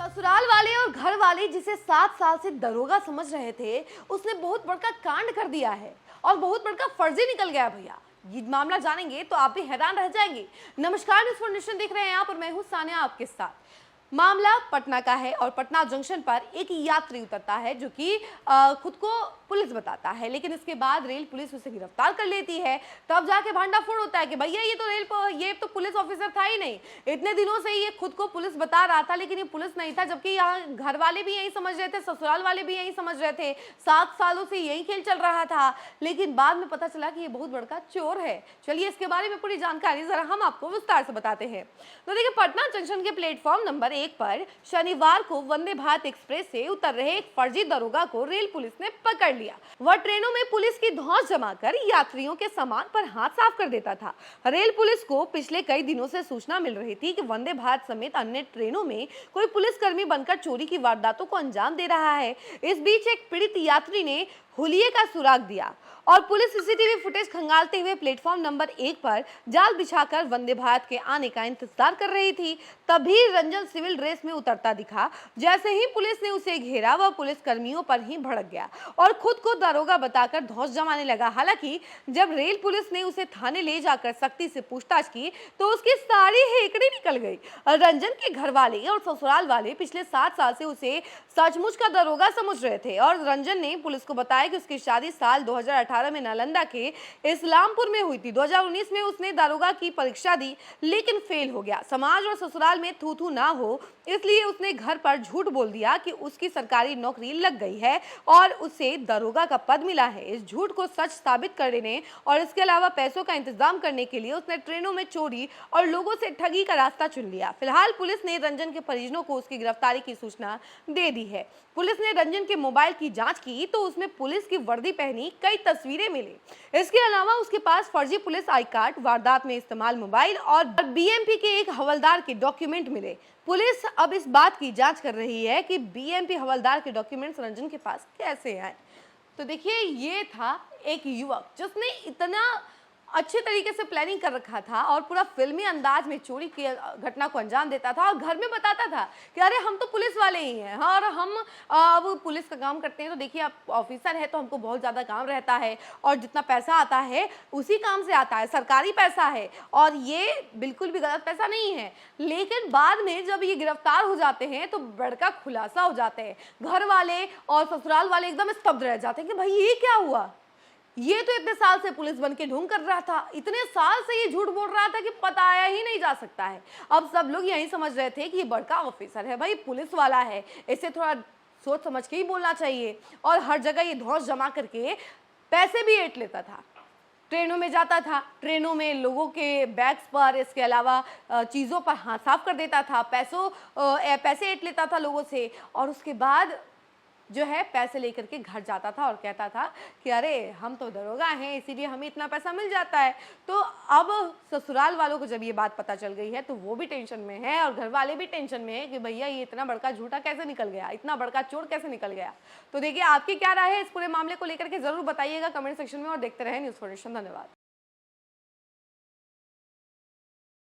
ससुराल वाले और घर वाले जिसे 7 साल से दरोगा समझ रहे थे, उसने बहुत बड़का कांड कर दिया है और बहुत बड़का फर्जी निकल गया भैया। ये मामला जानेंगे तो आप भी हैरान रह जाएंगे। नमस्कार, न्यूज़ फॉर नेशन देख रहे हैं आप और मैं हूं सानिया आपके साथ। मामला पटना का है और पटना जंक्शन पर एक यात्री उतरता है जो कि खुद को पुलिस बताता है, लेकिन इसके बाद रेल पुलिस उसे गिरफ्तार कर लेती है। तब जाके भांडाफोड़ होता है कि भैया ये तो पुलिस ऑफिसर था ही नहीं। इतने दिनों से ये खुद को पुलिस बता रहा था, लेकिन ये पुलिस नहीं था। जबकि यहाँ घर वाले भी यही समझ रहे थे, ससुराल वाले भी यही समझ रहे थे। 7 सालों से यही खेल चल रहा था, लेकिन बाद में पता चला कि ये बहुत बड़का चोर है। चलिए इसके बारे में पूरी जानकारी जरा हम आपको विस्तार से बताते हैं। तो देखिए, पटना जंक्शन के प्लेटफॉर्म नंबर 1 पर शनिवार को वंदे भारत एक्सप्रेस से उतर रहे एक फर्जी दरोगा को रेल पुलिस ने पकड़ लिया। वह ट्रेनों में पुलिस की धौंस जमाकर यात्रियों के सामान पर हाथ साफ कर देता था। रेल पुलिस को पिछले कई दिनों से सूचना मिल रही थी कि वंदे भारत समेत अन्य ट्रेनों में कोई पुलिसकर्मी बनकर चोरी की वारदातों को अंजाम दे रहा है। इस बीच एक पीड़ित यात्री ने हुलिये का सुराग दिया और पुलिस सीसीटीवी फुटेज खंगालते हुए प्लेटफॉर्म नंबर 1 पर जाल बिछाकर वंदे भारत के आने का इंतजार कर रही थी। तभी रंजन सिविल ड्रेस में उतरता दिखा। जैसे ही पुलिस ने उसे घेरा, वह पुलिस कर्मियों पर ही भड़क गया और खुद को दरोगा बताकर धौंस जमाने लगा। हालांकि जब रेल पुलिस ने उसे थाने ले जाकर सख्ती से पूछताछ की तो उसकी सारी हेकड़ी निकल गई। रंजन के घर वाले और ससुराल वाले पिछले 7 साल से उसे सचमुच का दरोगा समझ रहे थे और रंजन ने पुलिस को बताया कि उसकी शादी साल 2018 में नालंदा के इस्लामपुर में हुई थी। 2019 में उसने दारोगा की परीक्षा दी, लेकिन फेल हो गया। समाज और ससुराल में थू थू ना हो, इसलिए उसने घर पर झूठ बोल दिया कि उसकी सरकारी नौकरी लग गई है और उसे दारोगा का पद मिला है। इस झूठ को सच साबित करने और इसके अलावा पैसों का इंतजाम करने के लिए उसने ट्रेनों में चोरी और लोगों से ठगी का रास्ता चुन लिया। फिलहाल पुलिस ने रंजन के परिजनों को उसकी गिरफ्तारी की सूचना दे दी है। पुलिस ने रंजन के मोबाइल की जांच की तो उसमें पुलिस की वर्दी पहनी कई तस्वीरें मिली। इसके अलावा उसके पास फर्जी पुलिस आई कार्ड, वारदात में इस्तेमाल मोबाइल और बीएमपी के एक हवलदार के डॉक्यूमेंट मिले। पुलिस अब इस बात की जांच कर रही है कि बीएमपी हवलदार के डॉक्यूमेंट्स रंजन के पास कैसे आए। तो देखिए, ये था एक युवक जिसने इतना अच्छे तरीके से प्लानिंग कर रखा था और पूरा फिल्मी अंदाज में चोरी की घटना को अंजाम देता था और घर में बताता था कि अरे हम तो पुलिस वाले ही हैं। हाँ, और हम अब पुलिस का काम करते हैं, तो देखिए आप ऑफिसर है तो हमको बहुत ज़्यादा काम रहता है और जितना पैसा आता है उसी काम से आता है, सरकारी पैसा है और ये बिल्कुल भी गलत पैसा नहीं है। लेकिन बाद में जब ये गिरफ्तार हो जाते हैं तो बड़का खुलासा हो जाते हैं। घर वाले और ससुराल वाले एकदम स्तब्ध रह जाते हैं कि भाई ये क्या हुआ, ये तो इतने साल से पुलिस बन के ढोंग कर रहा था, इतने साल से ये झूठ बोल रहा था कि बताया ही नहीं जा सकता है। अब सब लोग यही समझ रहे थे कि ये बड़का ऑफिसर है, भाई पुलिस वाला है, इसे थोड़ा सोच समझ के ही बोलना चाहिए। और हर जगह ये धौंस जमा करके पैसे भी ऐंठ लेता था। ट्रेनों में जाता था, ट्रेनों में लोगों के बैग्स पर, इसके अलावा चीज़ों पर हाथ साफ कर देता था, पैसे ऐंठ लेता था लोगों से और उसके बाद जो है पैसे लेकर के घर जाता था और कहता था कि अरे हम तो दरोगा हैं, इसीलिए हमें इतना पैसा मिल जाता है। तो अब ससुराल वालों को जब ये बात पता चल गई है तो वो भी टेंशन में है और घर वाले भी टेंशन में है कि भैया ये इतना बड़का झूठा कैसे निकल गया, इतना बड़का चोर कैसे निकल गया। तो देखिए, आपकी क्या राय है इस पूरे मामले को लेकर के जरूर बताइएगा कमेंट सेक्शन में और देखते रहे न्यूज़ फॉर नेशन। धन्यवाद।